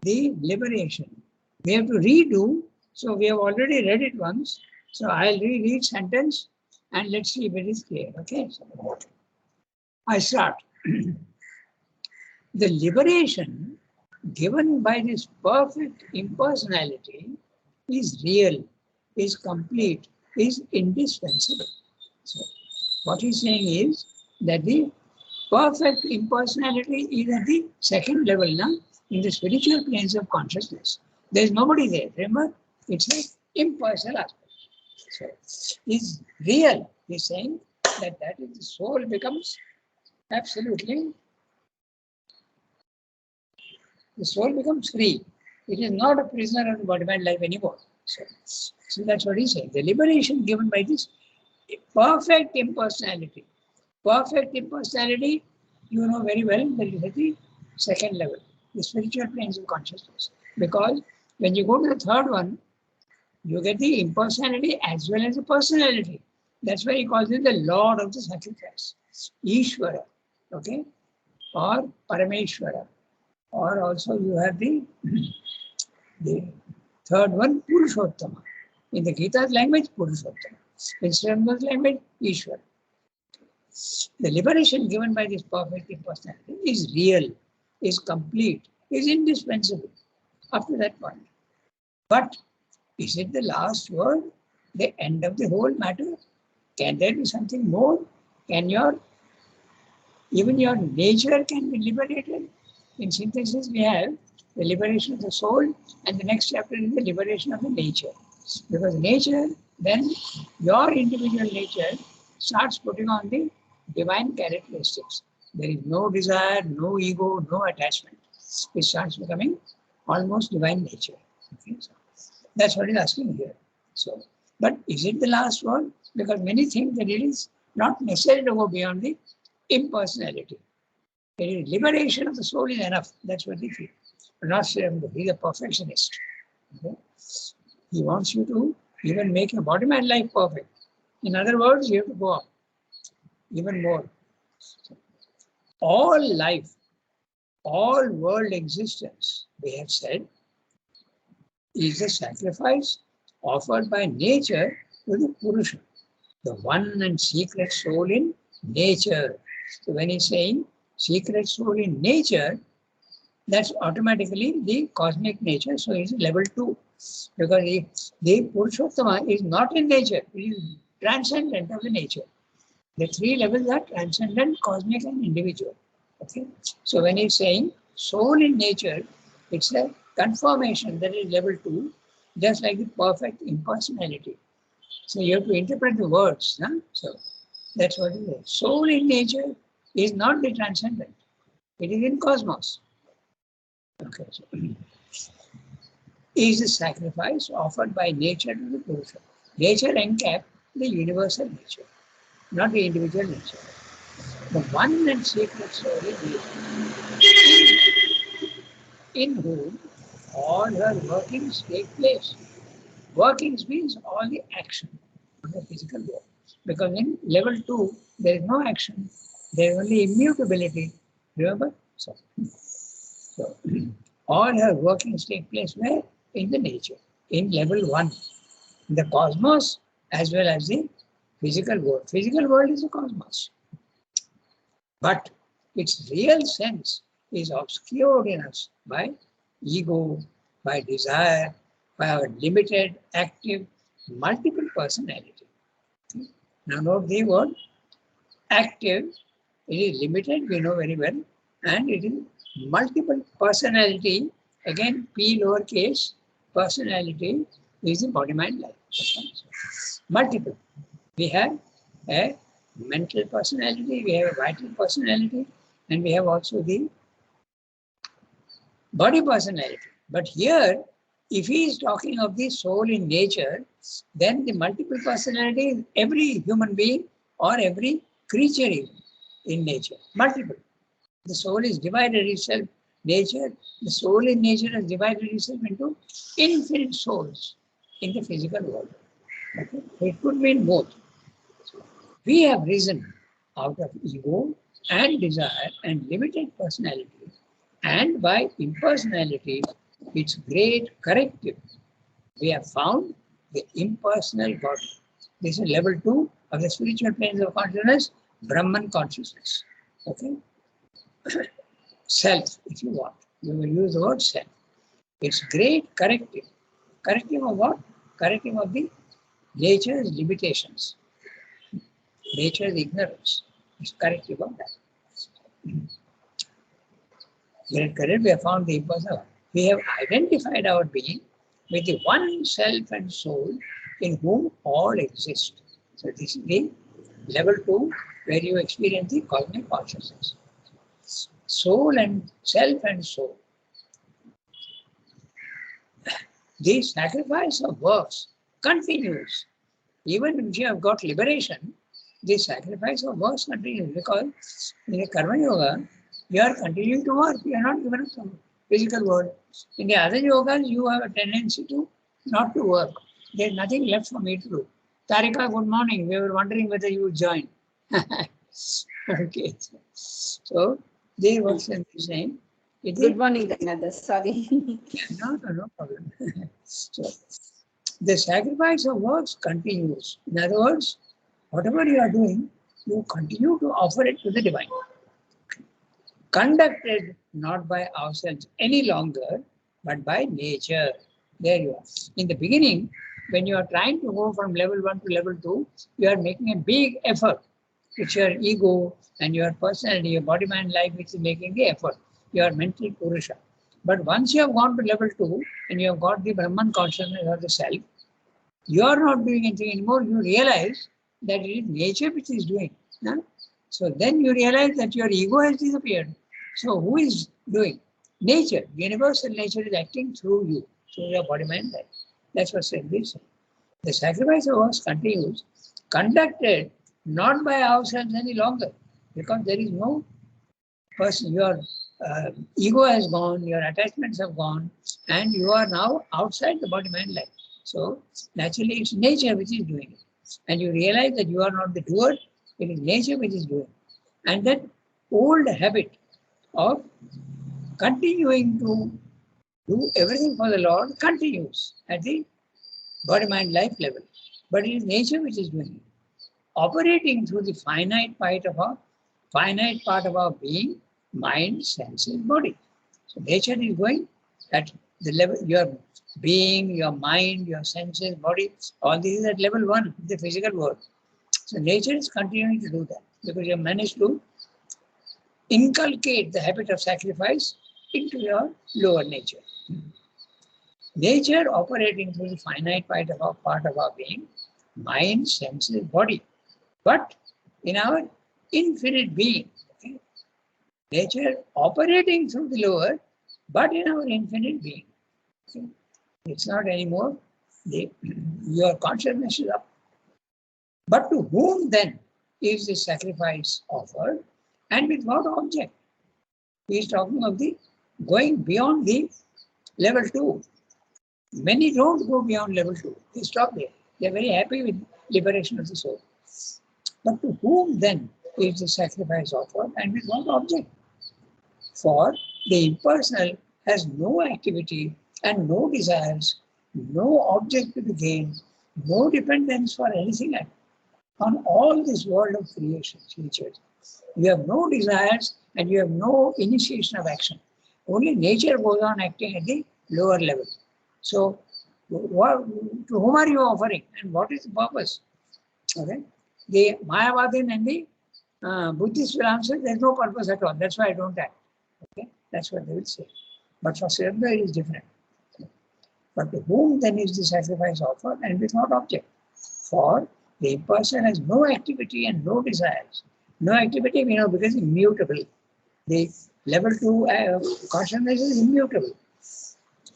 the liberation. We have to redo. So we have already read it once. So I'll read each sentence and let's see if it is clear. Okay. So I start. The liberation given by this perfect impersonality is real, is complete, is indispensable. So what he's saying is that the perfect impersonality is at the second level now in the spiritual planes of consciousness. There is nobody there. Remember, it's an impersonal aspect. So is real. He's saying that is the soul becomes absolutely, the soul becomes free. It is not a prisoner of the body-mind life anymore. So that's what he's saying. The liberation given by this perfect impersonality. Perfect impersonality, you know very well, that is at the second level, the spiritual planes of consciousness. Because when you go to the third one, you get the impersonality as well as the personality. That's why he calls it the Lord of the sacrifice, Ishvara, okay, or Parameshwara, or also you have the third one, Purushottama. In the Gita's language, Purushottama. In Srimada's language, Ishvara. The liberation given by this perfect impersonality is real, is complete, is indispensable up to that point. But is it the last word, the end of the whole matter? Can there be something more? Can even your nature can be liberated? In synthesis, we have the liberation of the soul, and the next chapter is the liberation of the nature. Because nature, then your individual nature starts putting on the divine characteristics. There is no desire, no ego, no attachment. It starts becoming almost divine nature. Okay? So that's what he's asking here. So, but is it the last word? Because many think that it is not necessary to go beyond the impersonality. The liberation of the soul is enough. That's what they feel. But not Sriramda. He's a perfectionist. Okay? He wants you to even make your body mind life perfect. In other words, you have to go up even more. All life, all world existence, we have said, is a sacrifice offered by nature to the Purusha, the one and secret soul in nature. So when he's saying secret soul in nature, that's automatically the cosmic nature. So it's level 2. Because the Purushottama is not in nature, it is transcendent of the nature. The 3 levels are transcendent, cosmic, and individual. Okay. So when he's saying soul in nature, it's a confirmation that is level 2, just like the perfect impersonality. So you have to interpret the words. Huh? So that's what it is. Soul in nature is not the transcendent. It is in cosmos. Okay. So is a sacrifice offered by nature to the Purusha. Nature encaps the universal nature, not the individual nature. The one and secret soul is in whom all her workings take place. Workings means all the action of the physical world. Because in level 2, there is no action, there is only immutability. Remember? So all her workings take place where? In the nature, in level 1, in the cosmos as well as the physical world. Physical world is the cosmos. But its real sense is obscured in us by ego, by desire, by our limited, active, multiple personality. Now note the word active. It is limited, we know very well, and it is multiple personality. Again, P lowercase personality is the body-mind life. Multiple. We have a mental personality, we have a vital personality, and we have also the body personality. But here, if he is talking of the soul in nature, then the multiple personality is every human being or every creature in nature. Multiple. The soul is divided itself. Nature, the soul in nature has divided itself into infinite souls in the physical world. Okay? It could mean both. We have risen out of ego and desire and limited personality, and by impersonality its great corrective. We have found the impersonal God. This is level 2 of the spiritual planes of consciousness, Brahman consciousness. Okay? Self, if you want. You will use the word self. Its great corrective. Corrective of what? Corrective of the nature's limitations. Nature's ignorance. It's corrective of that. Great corrective, we have found the impersonal. We have identified our being with the one self and soul in whom all exist. So this is the level 2 where you experience the cosmic consciousness. Soul and self and soul. The sacrifice of works continues. Even if you have got liberation, the sacrifice of works continues, because in a Karma Yoga, you are continuing to work. You are not given up the physical world. In the other yogas, you have a tendency to not to work. There is nothing left for me to do. Tarika, good morning. We were wondering whether you would join. Okay. So, they were saying. Good morning, Ganada. Sorry. No problem. So, the sacrifice of works continues. In other words, whatever you are doing, you continue to offer it to the divine. Conducted not by ourselves any longer, but by nature. There you are. In the beginning, when you are trying to go from level 1 to level 2, you are making a big effort. It's your ego and your personality, your body, mind, life, which is making the effort. Your mental Purusha. But once you have gone to level 2 and you have got the Brahman consciousness of the self, you are not doing anything anymore. You realize that it is nature which is doing. Huh? So then you realize that your ego has disappeared. So who is doing? Nature. Universal nature is acting through you, through your body, mind, life. That's what said this. The sacrifice of works continues, conducted not by ourselves any longer, because there is no person. Your ego has gone, your attachments have gone, and you are now outside the body, mind, life. So naturally, it's nature which is doing it. And you realize that you are not the doer, it is nature which is doing it. And that old habit of continuing to do everything for the Lord continues at the body, mind, life level. But it is nature which is doing it. Operating through the finite part of our being, mind, senses, body. So nature is going at the level, your being, your mind, your senses, body, all these is at level 1, the physical world. So nature is continuing to do that, because you have managed to inculcate the habit of sacrifice into your lower nature. Nature operating through the finite part of our being, mind, senses, body. But in our infinite being, okay? Nature operating through the lower, but in our infinite being. Okay? It's not anymore your consciousness is up. But to whom then is the sacrifice offered, and with what object? He is talking of the going beyond the level 2. Many don't go beyond level 2. They stop there. They are very happy with liberation of the soul. But to whom then is the sacrifice offered, and with what object? For the impersonal has no activity and no desires, no object to be gained, no dependence for anything on all this world of creation, creatures. You have no desires and you have no initiation of action. Only nature goes on acting at the lower level. So, to whom are you offering, and what is the purpose? Okay, the Mayavadin and the Buddhists will answer, there is no purpose at all. That's why I don't act. Okay, that's what they will say. But for Surrender it is different. But to whom then is the sacrifice offered, and with what object? For the person has no activity and no desires. No activity, because immutable. The level 2 consciousness is immutable.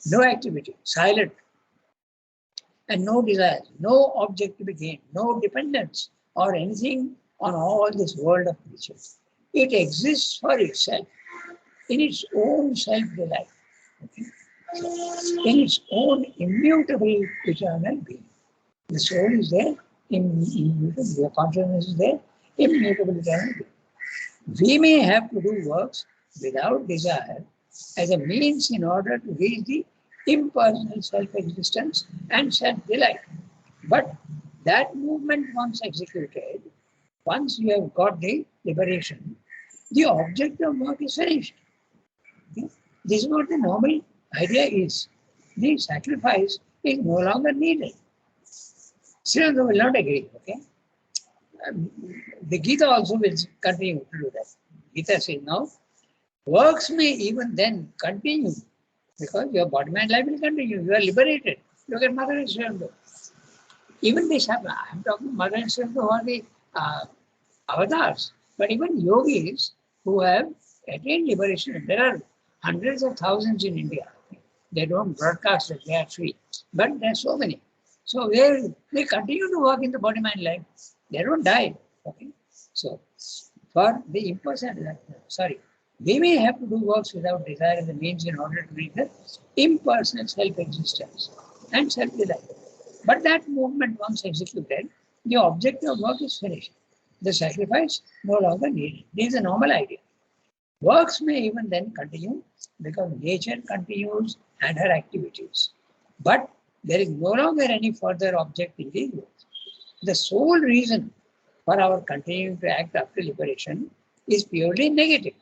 No activity, silent, and no desire, no object to be gained, no dependence or anything on all this world of creatures. It exists for itself, in its own self-delight, okay? In its own immutable eternal being. The soul is there, immutable, your consciousness is there, immutable eternal being. We may have to do works without desire as a means in order to reach the impersonal self-existence and self-delight. But that movement once executed, once you have got the liberation, the object of work is finished. Okay? This is what the normal idea is. The sacrifice is no longer needed. Still, they will not agree. Okay? The Gita also will continue to do that. Gita says now, works may even then continue because your body mind life will continue. You are liberated. Look at Mother and Sri. Even the Shama, I'm talking Mother and Sri who are the avatars, but even yogis who have attained liberation. There are hundreds of thousands in India. They don't broadcast it, they are free. But there are so many. So they continue to work in the body mind life. They don't die. Okay. So for the impersonal, we may have to do works without desire as the means in order to reach the impersonal self-existence and self-delight. But that movement once executed, the object of work is finished. The sacrifice no longer needed. This is a normal idea. Works may even then continue because nature continues and her activities. But there is no longer any further object in these works. The sole reason for our continuing to act after liberation is purely negative.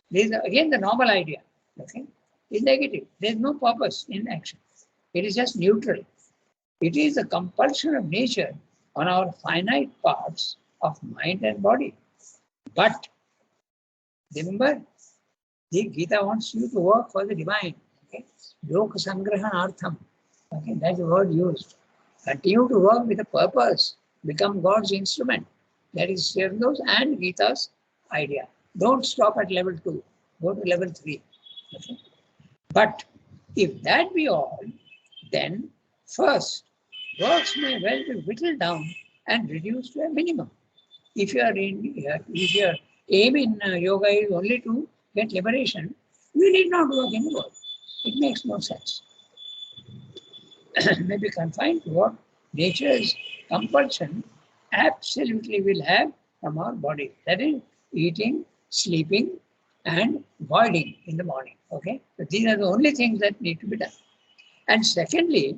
This is again the normal idea. Okay? It's negative. There is no purpose in action. It is just neutral. It is the compulsion of nature on our finite parts of mind and body. But remember, the Gita wants you to work for the divine. Okay? Loka sangrahanartham. Okay, that's the word used. Continue to work with a purpose. Become God's instrument. That is Srirdo's and Gita's idea. Don't stop at level 2. Go to level 3. Okay? But if that be all, then first, works may well be whittled down and reduced to a minimum. If your aim in yoga is only to get liberation, you need not work in the world. It makes no sense. May be confined to what nature's compulsion absolutely will have from our body. That is eating, sleeping, and voiding in the morning. Okay? So these are the only things that need to be done. And secondly,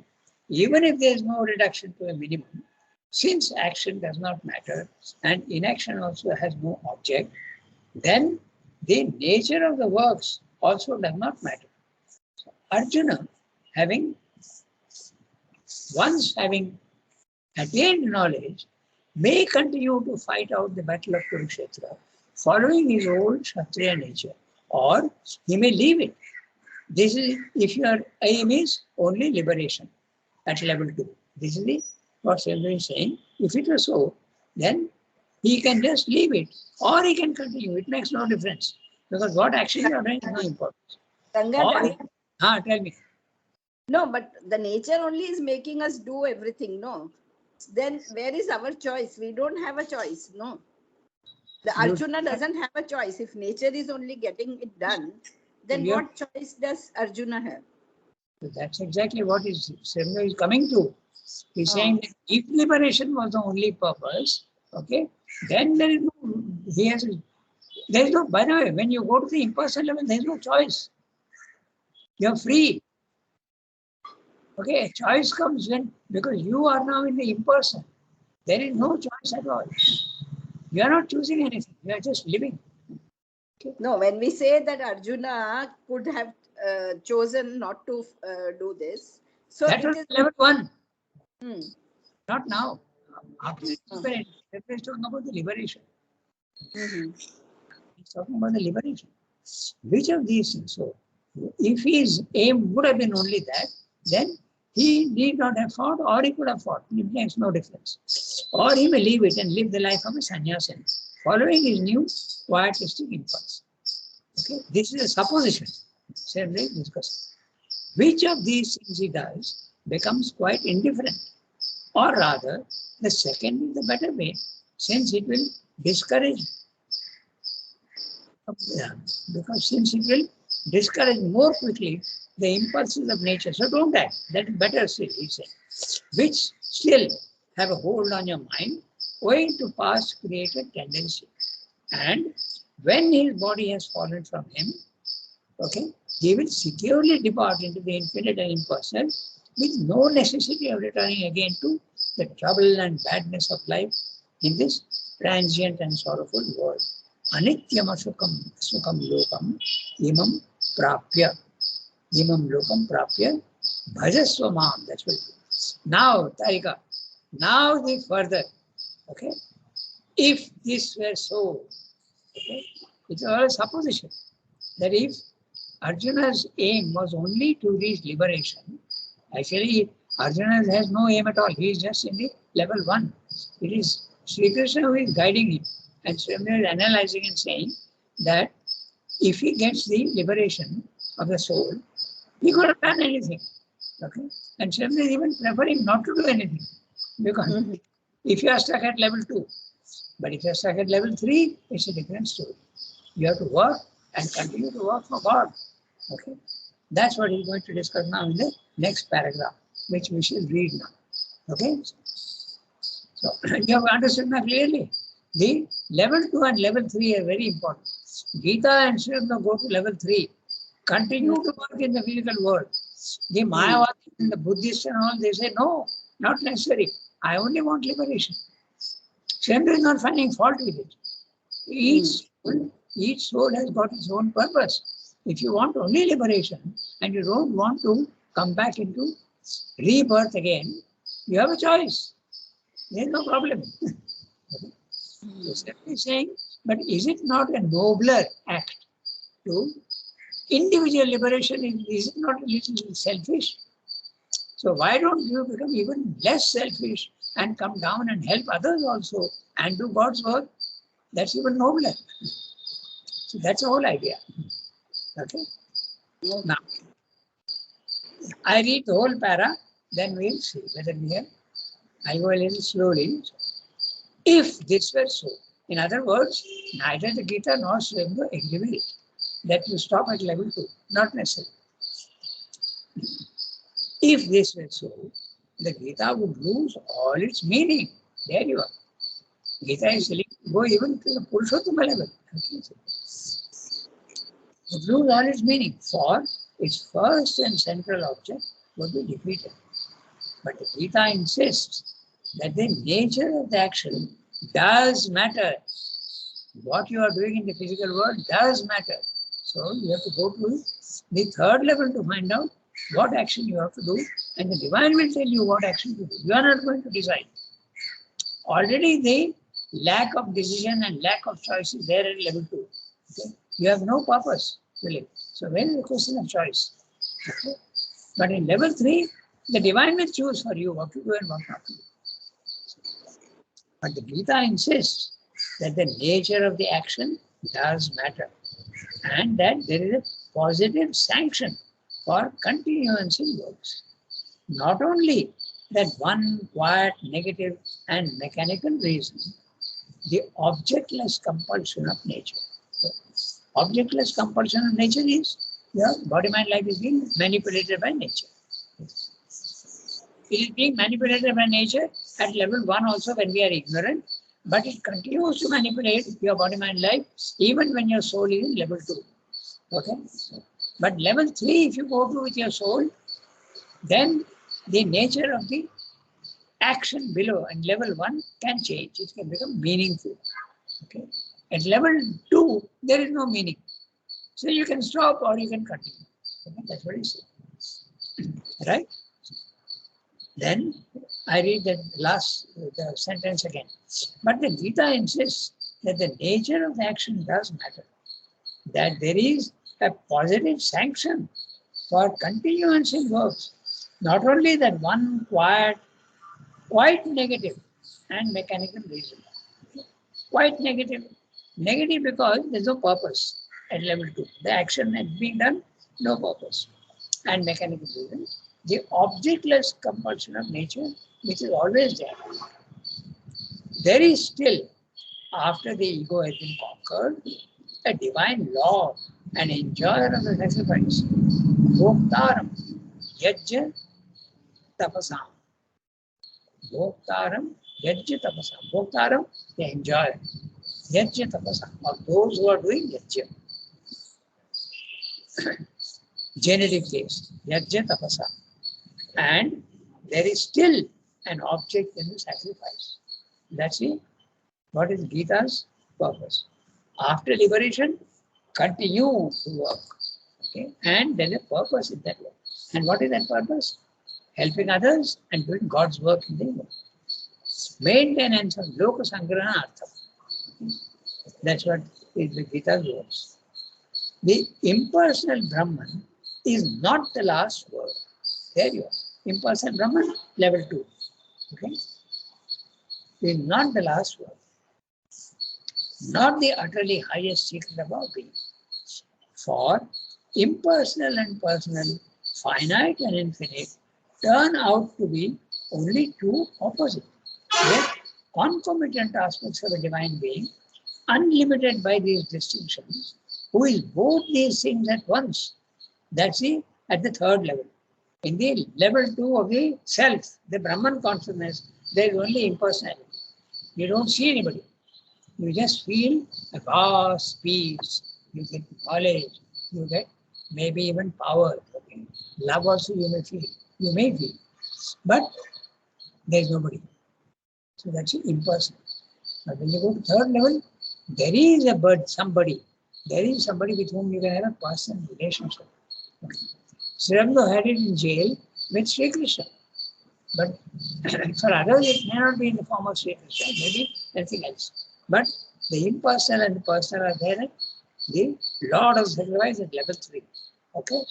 even if there is no reduction to a minimum, since action does not matter and inaction also has no object, then the nature of the works also does not matter. So Arjuna, once having attained knowledge, may continue to fight out the battle of Kurukshetra, following his old Kshatriya nature, or he may leave it. This is if your aim is only liberation at level 2. This is what Sridhar is saying. If it was so, then he can just leave it or he can continue. It makes no difference because what action you are doing is no importance. Tell me. No, but the nature only is making us do everything, no? Then where is our choice? We don't have a choice, no? The Arjuna doesn't have a choice. If nature is only getting it done, then what choice does Arjuna have? That's exactly what Sridhar is coming to. He's saying that if liberation was the only purpose, okay, then there is no, by the way, when you go to the impersonal level, there is no choice. You're free. Okay, a choice comes when, because you are now in the impersonal. There is no choice at all. You are not choosing anything. You are just living. Okay. No, when we say that Arjuna could have chosen not to do this. So that was level 1. Not now. After liberation, he's talking about the liberation. He's talking about the liberation. Which of these things? So, if his aim would have been only that, then he need not have fought, or he could have fought. It makes no difference. Or he may leave it and live the life of a sannyasin, following his new quietistic impulse. Okay, this is a supposition. Certainly discussed. Which of these things he does becomes quite indifferent, or rather, the second is the better way, since it will discourage. Because since it will discourage more quickly the impulses of nature. So don't act. That is better still, he said. Which still have a hold on your mind owing to past created tendency. And when his body has fallen from him, okay, he will securely depart into the infinite and impersonal with no necessity of returning again to the trouble and badness of life in this transient and sorrowful world. Anityam asukam lokam imam prapya. Imam lokam prapya bhajasva mam. That's what it is. Now, Tarika, now the further, okay, if this were so, okay, it's a supposition that if Arjuna's aim was only to reach liberation, actually Arjuna has no aim at all. He is just in the level 1. It is Sri Krishna who is guiding him. And Sri Krishna is analyzing and saying that if he gets the liberation of the soul, he could have done anything. Okay? And Sri Krishna is even preferring not to do anything. Because if you are stuck at level 2, but if you are stuck at level 3, it's a different story. You have to work and continue to work for God. Okay? That's what he's going to discuss now in the next paragraph, which we shall read now. Okay? So you have understood now clearly. The level 2 and level 3 are very important. Gita and Sri go to level 3. Continue to work in the physical world. The Mayavadis and the Buddhists and all, they say, no, not necessary. I only want liberation. Sri is not finding fault with it. Each soul has got its own purpose. If you want only liberation and you don't want to come back into rebirth again, you have a choice. There is no problem. You're simply saying, but is it not a nobler act to individual liberation? Is it not a little selfish? So why don't you become even less selfish and come down and help others also and do God's work? That's even nobler. So that's the whole idea. Okay. Now, I read the whole para, then we'll see whether we have. I go a little slowly. If this were so, in other words, neither the Gita nor Srimba agree with it, that you stop at level 2, not necessary. If this were so, the Gita would lose all its meaning. There you are. Gita is telling you go even to the Purushottama level. It would lose all its meaning, for its first and central object would be defeated. But the Gita insists that the nature of the action does matter. What you are doing in the physical world does matter. So you have to go to the third level to find out what action you have to do, and the divine will tell you what action to do. You are not going to decide. Already the lack of decision and lack of choice is there at level 2. Okay? You have no purpose to live. So where is the question of choice? Okay? But in level 3, the divine will choose for you what to do and what not to do. But the Gita insists that the nature of the action does matter, and that there is a positive sanction for continuance in works. Not only that one quiet, negative and mechanical reason, the objectless compulsion of nature. So, objectless compulsion of nature is your body, mind, life is being manipulated by nature. It is being manipulated by nature at level 1 also when we are ignorant, but it continues to manipulate your body, mind, life even when your soul is in level 2. Okay? But level 3, if you go to with your soul, then the nature of the action below and level 1 can change. It can become meaningful. Okay? At level 2, there is no meaning. So you can stop or you can continue. Okay? That's what he says. Right? Then I read the sentence again. But the Gita insists that the nature of the action does matter. That there is a positive sanction for continuance in works. Not only that one quite negative and mechanical reason. Quite negative. Negative because there's no purpose at level 2. The action is being done, no purpose. And mechanical reason. The objectless compulsion of nature, which is always there. There is still, after the ego has been conquered, a divine law, an enjoyer of the sacrifice. Bhoktaram, yajja tapasam. Bhoktaram, yajja tapasam. Bhoktaram, the enjoyer. Yajja tapasam, of those who are doing yajja. genetic-based, yajna tapasa. And there is still an object in the sacrifice. That's it. What is Gita's purpose? After liberation, continue to work. Okay? And there's a purpose in that work. And what is that purpose? Helping others and doing God's work in the world. Maintenance of Loka Sangrana Artha. That's what is the Gita's words. The impersonal Brahman is not the last word. There you are. Impersonal Brahman, level 2. Okay? It is not the last word. Not the utterly highest secret about being. For impersonal and personal, finite and infinite, turn out to be only two opposite, yet concomitant aspects of a divine being, unlimited by these distinctions, who is both these things at once. That's at the third level. In the level 2 of the self, the Brahman consciousness, there is only impersonality. You don't see anybody. You just feel a vast peace. You get knowledge. You get maybe even power. Okay? Love also you may feel. You may feel. But there is nobody. So that's impersonal. But when you go to third level, there is a bird, somebody. There is somebody with whom you can have a personal relationship. Okay. Srirangam had it in jail with Sri Krishna. But for others, it may not be in the form of Sri Krishna, maybe anything else. But the impersonal and the personal are there at the Lord of Sacrifice at level 3. Okay?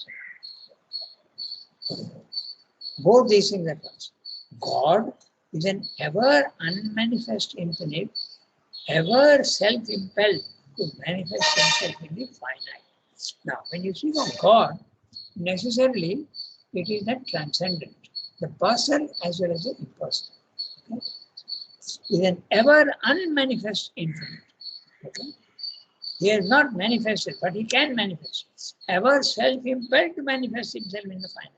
Both these things at once. God is an ever unmanifest infinite, ever self-impelled to manifest himself in the finite. Now, when you speak of God, necessarily it is that transcendent, the person as well as the impersonal. Okay? Is an ever unmanifest infinite. Okay? He has not manifested, but he can manifest. Ever self-impelled to manifest himself in the finite.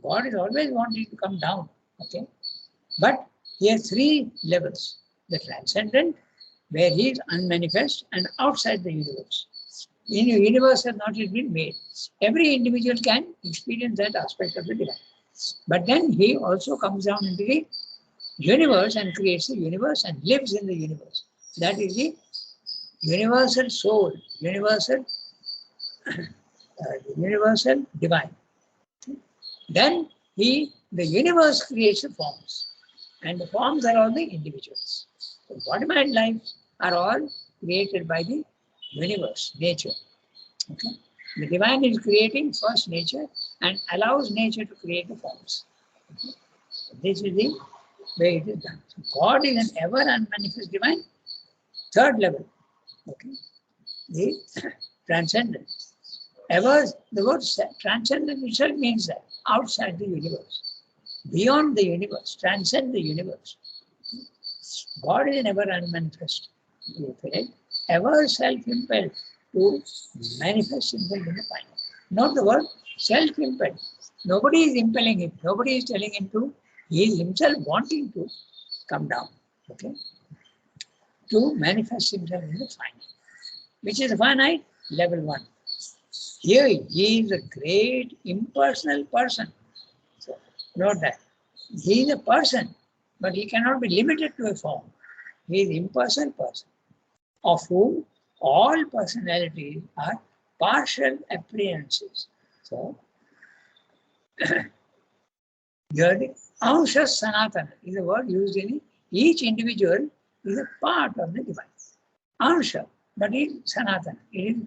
God is always wanting to come down. Okay? But he has 3 levels. The transcendent, where he is unmanifest and outside the universe. The universe has not yet been made. Every individual can experience that aspect of the divine. But then he also comes down into the universe and creates the universe and lives in the universe. That is the universal soul, universal divine. Then the universe creates the forms. And the forms are all the individuals. The body-mind lives are all created by the universe, nature. Okay? The divine is creating first nature and allows nature to create the forms. Okay? So this is the way it is done. So God is an ever unmanifest divine. Third level. Okay? The transcendent. Ever, the word transcendent itself means that outside the universe. Beyond the universe, transcend the universe. God is never unmanifest, ever self-impelled to manifest himself in the finite. Note the word self-impelled. Nobody is impelling him. Nobody is telling him to. He is himself wanting to come down. Okay? To manifest himself in the finite. Which is the finite? Level 1. Here he is a great impersonal person. So note that. He is a person, but he cannot be limited to a form. He is an impersonal person, of whom all personalities are partial appearances. So, here the Ansha Sanatana is a word used in each individual is a part of the divine. Ansha, but it is Sanatana, it is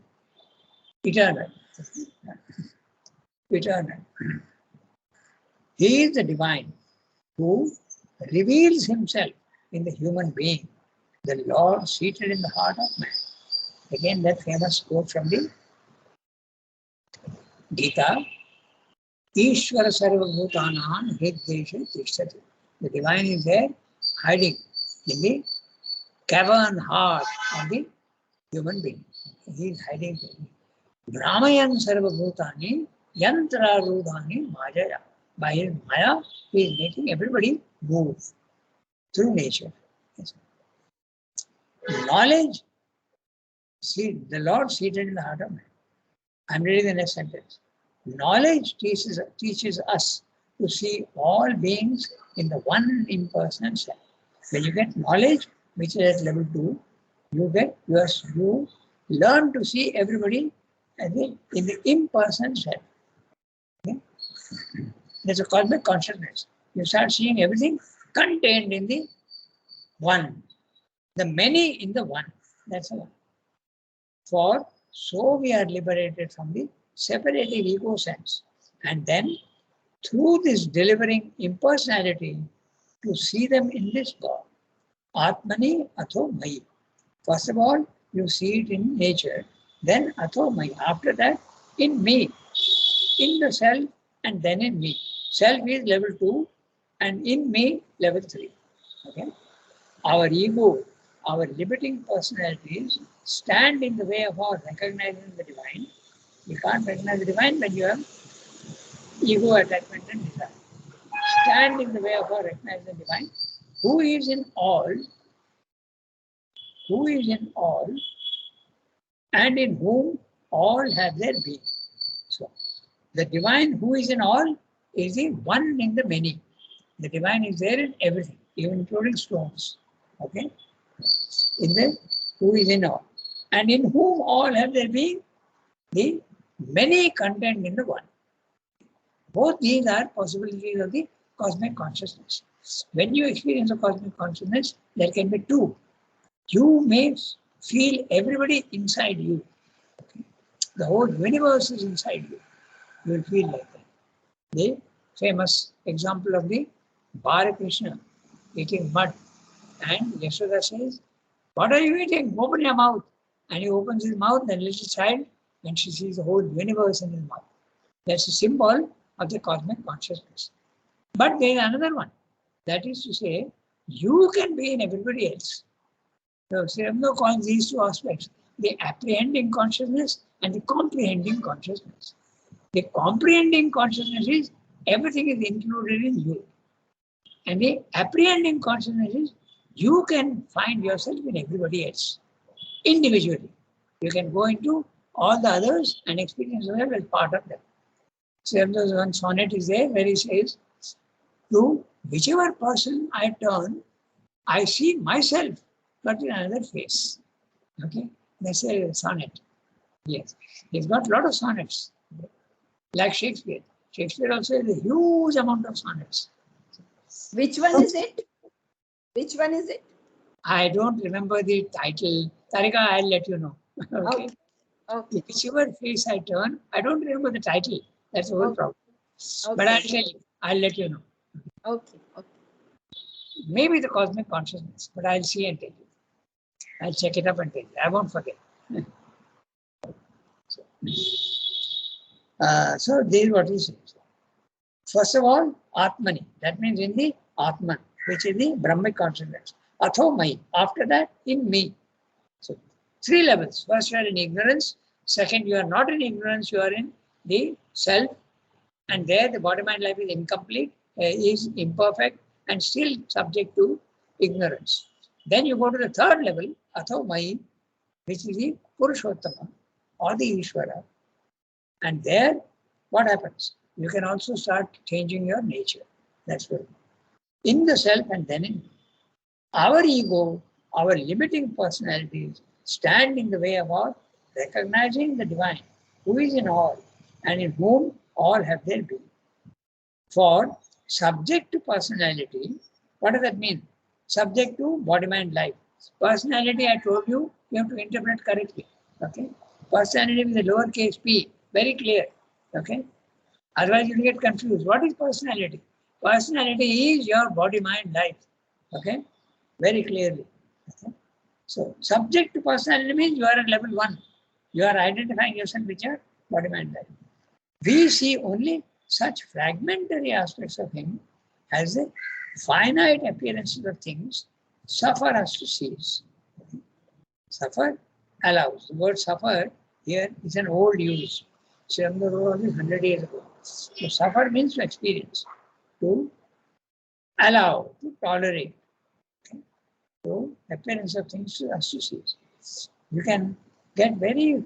eternal. Eternal. He is the divine who reveals himself in the human being, the Lord seated in the heart of man. Again, that famous quote from the Gita, Ishvara Sarva Bhutanam Hridesha Tishtati. The divine is there, hiding in the cavern heart of the human being. He is hiding there. Brahmayan Sarva Bhutani Yantra Rudhani Majaya. By his Maya, he is making everybody move through nature. Yes. Knowledge, see, the Lord seated in the heart of man. I'm reading the next sentence. Knowledge teaches us to see all beings in the one impersonal self. When you get knowledge, which is at level 2, you learn to see everybody in the impersonal self. Okay? There's a cosmic consciousness. You start seeing everything contained in the one, the many in the one. That's all. For so we are liberated from the separative ego sense. And then through this delivering impersonality to see them in this God. Atmani atho mai. First of all, you see it in nature. Then atho mai. After that, in me. In the self and then in me. Self is level 2 and in me level 3. Okay? Our ego, our limiting personalities stand in the way of our recognizing the divine. You can't recognize the divine when you have ego, attachment and desire. Stand in the way of our recognizing the divine, who is in all, and in whom all have their being. So, the divine who is in all is the one in the many. The divine is there in everything, even including stones. Okay? In the who is in all. And in whom all have their being, the many contained in the one. Both these are possibilities of the cosmic consciousness. When you experience a cosmic consciousness, there can be two. You may feel everybody inside you. Okay? The whole universe is inside you. You will feel like that. The famous example of the Balakrishna eating mud. And Yashoda says, "What are you eating? Open your mouth." And he opens his mouth, and little child, and she sees the whole universe in his mouth. That's a symbol of the cosmic consciousness. But there is another one. That is to say, you can be in everybody else. So Sri Aurobindo calls these two aspects, the apprehending consciousness and the comprehending consciousness. The comprehending consciousness is everything is included in you. And the apprehending consciousness is you can find yourself in everybody else, individually. You can go into all the others and experience yourself as part of them. So there's one sonnet is there where he says, to whichever person I turn, I see myself, but in another face. Okay? That's a sonnet. Yes. He's got a lot of sonnets, like Shakespeare. Shakespeare also has a huge amount of sonnets. Which one is it? Which one is it? I don't remember the title. Tarika, I'll let you know. Okay. Okay. Whichever face I turn, I don't remember the title. That's the whole problem. Okay. But I'll tell you. I'll let you know. Okay. Okay. Maybe the cosmic consciousness, but I'll see and tell you. I'll check it up and tell you. I won't forget. So this is what he says. First of all, Atmani. That means in the Atman, which is the Brahmic consciousness. Atho Mai. After that, in me. So 3 levels. First, you are in ignorance. Second, you are not in ignorance. You are in the self. And there, the body-mind life is incomplete, is imperfect, and still subject to ignorance. Then you go to the 3rd level, Atho Mai, which is the Purushottama or the Ishvara. And there, what happens? You can also start changing your nature. That's what. In the self and then in me. Our ego, our limiting personalities stand in the way of our recognizing the divine, who is in all and in whom all have their being. For subject to personality, what does that mean? Subject to body, mind, life. Personality, I told you, you have to interpret correctly. Okay? Personality with a lowercase p, very clear. Okay? Otherwise, you get confused. What is personality? Personality is your body, mind, life. Okay? Very clearly. Okay? So, subject to personality means you are at level 1. You are identifying yourself with your body, mind, life. We see only such fragmentary aspects of him as the finite appearances of things suffer us to seize. Okay? Suffer allows. The word suffer here is an old use. Sri Aurobindo wrote 100 years ago. So suffer means to experience, to allow, to tolerate. Okay? So appearance of things to us to seize. You can get very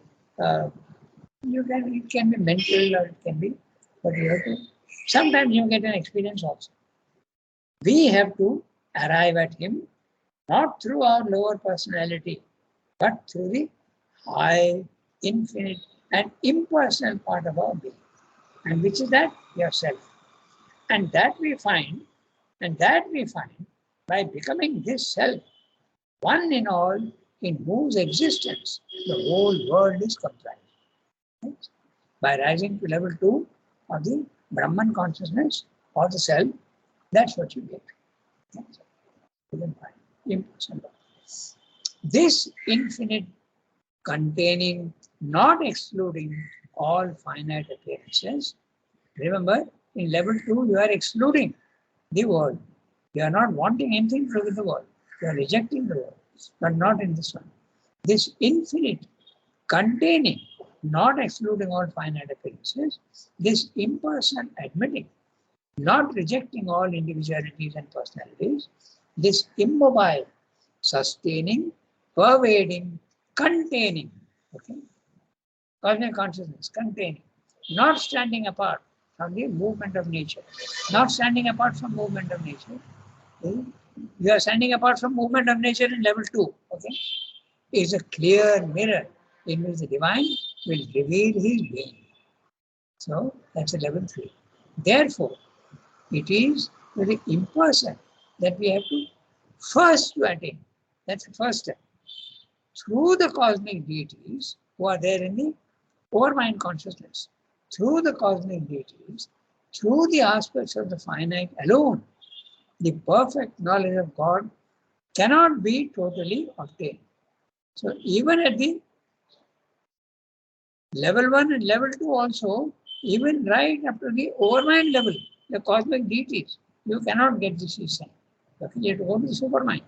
It can be mental or it can be, but you have to, sometimes you get an experience also. We have to arrive at him not through our lower personality, but through the high, infinite, and impersonal part of our being. And which is that? Yourself. And that we find, by becoming this self, one in all, in whose existence the whole world is comprised. Right? By rising to level 2 of the Brahman consciousness or the self, that's what you get. Impersonal. This infinite containing, not excluding all finite appearances. Remember, in level 2, you are excluding the world. You are not wanting anything to do with the world. You are rejecting the world, but not in this one. This infinite containing, not excluding all finite appearances, this impersonal admitting, not rejecting all individualities and personalities, this immobile, sustaining, pervading, containing, okay? Cosmic consciousness, containing, not standing apart from the movement of nature, not standing apart from movement of nature. Okay? You are standing apart from movement of nature in level 2, okay? Is a clear mirror in which the divine will reveal his being. So that's a level 3. Therefore, it is very impersonal that we have to first to attain. That's the first step. Through the cosmic deities who are there in the overmind consciousness, through the cosmic deities, through the aspects of the finite alone, the perfect knowledge of God cannot be totally obtained. So even at the level 1 and level 2 also, even right up to the overmind level, the cosmic deities, you cannot get this insight. You have to go to the supermind.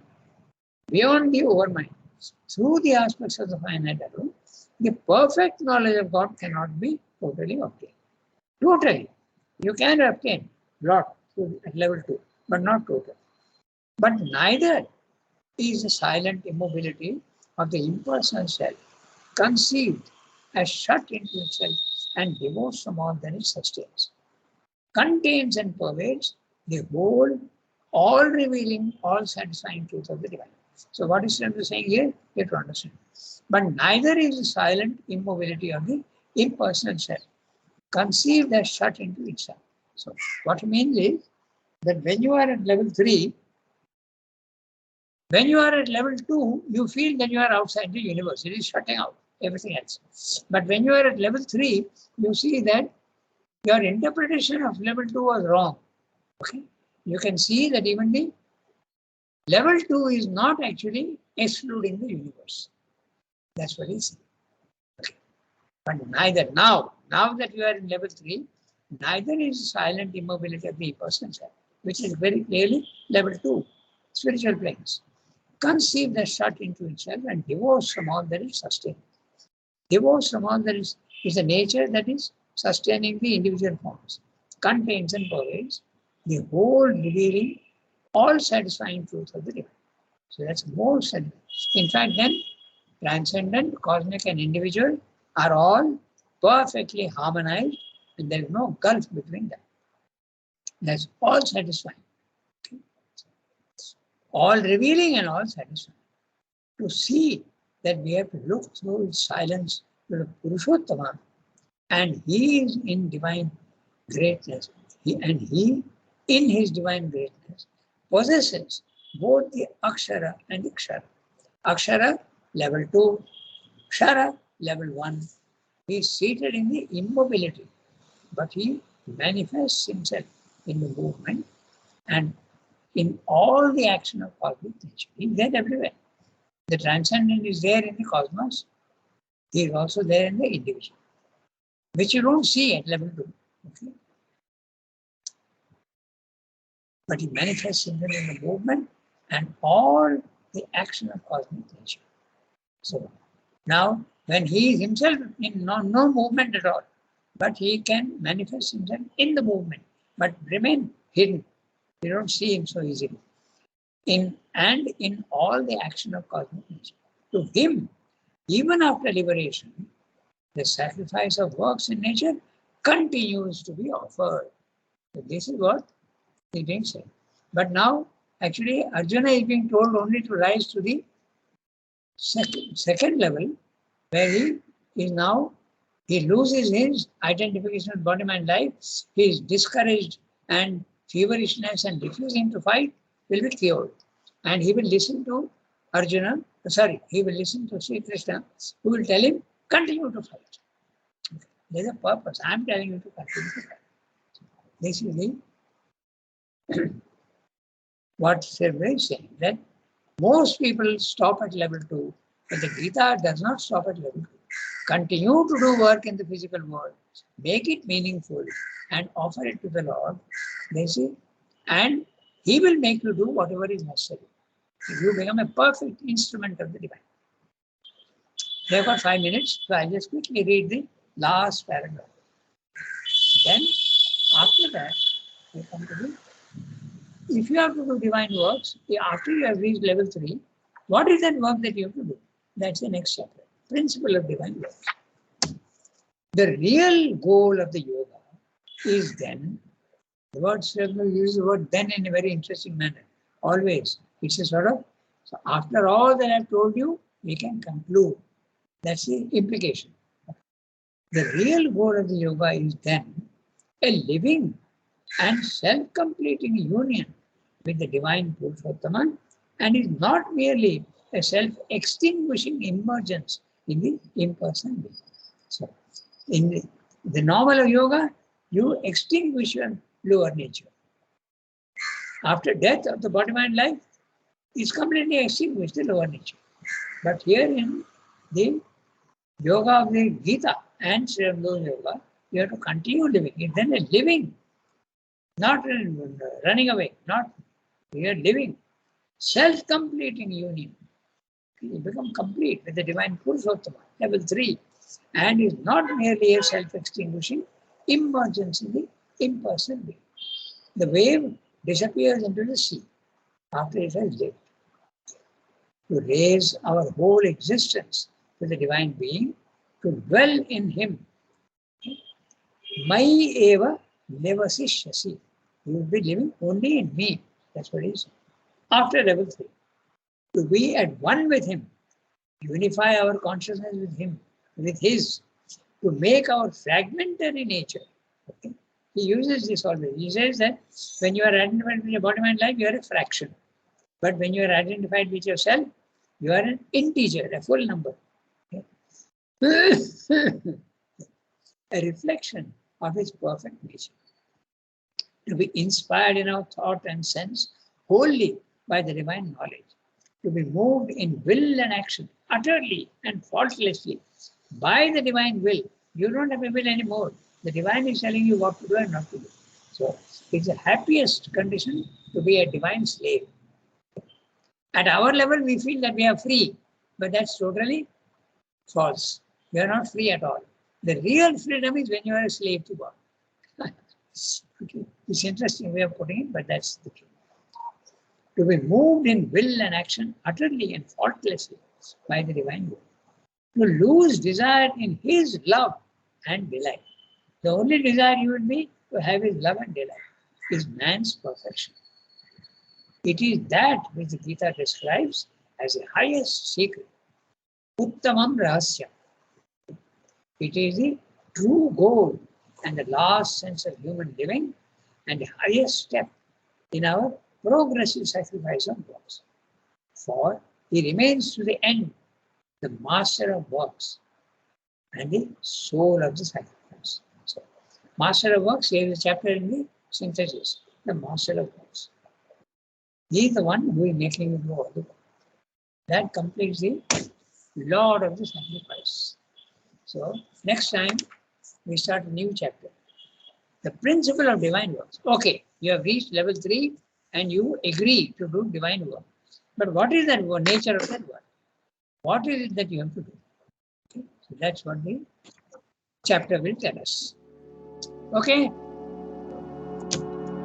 Beyond the overmind, through the aspects of the finite alone, the perfect knowledge of God cannot be totally obtained. Totally. You can obtain lot at level 2, but not total. But neither is the silent immobility of the impersonal self conceived as shut into itself and divorced from all that it sustains, contains and pervades the whole, all revealing, all satisfying truth of the divine. So what is Sri saying here? You have to understand. But neither is the silent immobility of the impersonal self conceived as shut into itself. So what he means is that when you are at level 3, when you are at level 2, you feel that you are outside the universe. It is shutting out everything else. But when you are at level 3, you see that your interpretation of level 2 was wrong. Okay? You can see that even the level 2 is not actually excluding the universe. That's what he's saying. Okay. But neither now that you are in level 3, neither is silent immobility of the impersonal self, which is very clearly level 2, spiritual planes, conceived as shut into itself and divorced from all that is sustained. Divorced from all that is the nature that is sustaining the individual forms, contains and pervades the whole revealing, all satisfying truth of the divine. So that's more satisfying. In fact, then transcendent, cosmic, and individual are all perfectly harmonized, and there is no gulf between them. That's all satisfying. All revealing and all satisfying. To see that we have to look through his silence to the Purushottama, and he is in divine greatness. He, in his divine greatness, possesses both the Akshara and the Kshara. Akshara, level 2, Kshara, level 1. He is seated in the immobility, but he manifests himself in the movement and in all the action of cosmic nature. He is there everywhere. The transcendent is there in the cosmos. He is also there in the individual, which you don't see at level 2. Okay? But he manifests himself in the movement and all the action of cosmic nature. So now, when he is himself in no movement at all, but he can manifest himself in the movement, but remain hidden. You don't see him so easily. In all the action of cosmic nature. To him, even after liberation, The sacrifice of works in nature continues to be offered. So this is what is being said. But now, actually, Arjuna is being told only to rise to the second level, where he is now, he loses his identification with body, mind, life. He is discouraged, and feverishness and refusing to fight will be cured. And he will listen to Arjuna, he will listen to Sri Krishna, who will tell him, continue to fight. There's a purpose. I am telling you to continue to fight. This is the what Sri is saying, that most people stop at level 2, but the Gita does not stop at level 2. Continue to do work in the physical world, make it meaningful, and offer it to the Lord. They say, and He will make you do whatever is necessary. You become a perfect instrument of the divine. We have got 5 minutes, so I'll just quickly read the last paragraph. Then, after that, we come to the, if you have to do divine works, after you have reached level 3, what is that work that you have to do? That's the next chapter. Principle of divine works. The real goal of the yoga is then, the word uses the word then in a very interesting manner. Always. It's a sort of, so after all that I've told you, we can conclude. That's the implication. The real goal of the yoga is then a living and self-completing union with the divine Purushottama, and is not merely a self-extinguishing emergence in the impersonal being. So, in the normal yoga, you extinguish your lower nature. After death of the body, mind, life, is completely extinguished the lower nature. But here in the yoga of the Gita and Sri Yoga, you have to continue living. It's then a living, not running away, not we are living, self-completing union. You become complete with the divine Purushottama, level 3, and is not merely a self-extinguishing emergence in the impersonal being. The wave disappears into the sea after it has lived. To raise our whole existence to the divine being, to dwell in him. Mai eva nevasishyasi. You will be living only in me. That's what he said. After level 3, to be at one with him, unify our consciousness with him, with his, to make our fragmentary nature. Okay? He uses this always. He says that when you are identified with your body, mind, life, you are a fraction. But when you are identified with yourself, you are an integer, a full number. Okay? A reflection of his perfect nature. To be inspired in our thought and sense wholly by the divine knowledge. To be moved in will and action utterly and faultlessly by the divine will. You don't have a will anymore. The divine is telling you what to do and not to do. So it's the happiest condition to be a divine slave. At our level, we feel that we are free, but that's totally false. We are not free at all. The real freedom is when you are a slave to God. Okay. It's interesting way of putting it, but that's the truth. To be moved in will and action utterly and faultlessly by the divine will. To lose desire in his love and delight. The only desire you would be to have his love and delight is man's perfection. It is that which the Gita describes as the highest secret. Uttamam Rahasya. It is the true goal and the last sense of human living and the highest step in our progressive sacrifice of works. For he remains to the end the master of works and the soul of the sacrifice. So, master of works, here is a chapter in the synthesis, the master of works. He is the one who is making you do all the work. That completes the Lord of the sacrifice. So, next time we start a new chapter. The principle of divine works. Okay, you have reached level 3 and you agree to do divine work. But what is that nature of that work? What is it that you have to do? Okay, so that's what the chapter will tell us. Okay?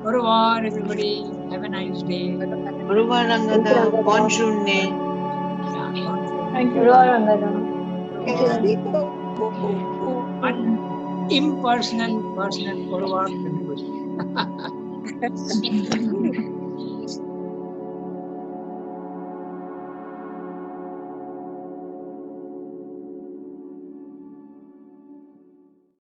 Au revoir, everybody. Have a nice day. Au revoir, Rangada. Bonne journée. Yeah, bonjour. Thank you. Yes, Deepak. impersonal, personal forward contribution.